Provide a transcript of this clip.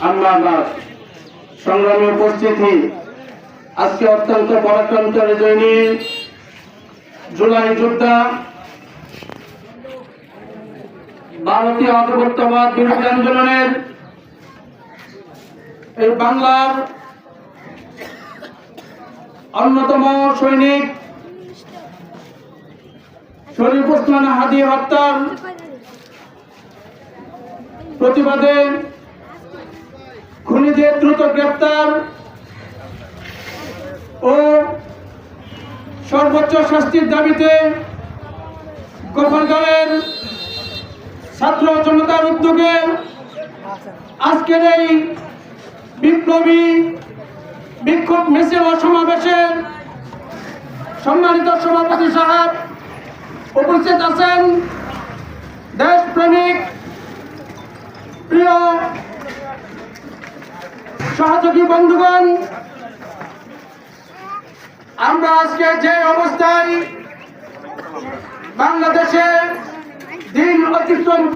আম্মা বাদ। সংগ্রামী উপস্থিতি, আজকে অত্যন্ত পরাক্রান্ত হৃদয় নিয়ে জুলাই যোদ্ধা, ভারতীয় আধিপত্যবাদ বিরোধী আন্দোলনের এই বাংলার অন্যতম সৈনিক শরীফ ওসমান হাদী হত্যার প্রতিবাদে খুনিদের দ্রুত গ্রেপ্তার ও সর্বোচ্চ শাস্তির দাবিতে গোপালগঞ্জের ছাত্র জনতার উদ্যোগে আজকের এই বিপ্লবী বিক্ষোভ মিছিল ও সমাবেশের সম্মানিত সভাপতি সাহেব, উপস্থিত আছেন দেশপ্রেমিক প্রিয় সহযোগী বন্ধুগণ। আমরা আজকে যে অবস্থায় বাংলাদেশে দিন অতিক্রম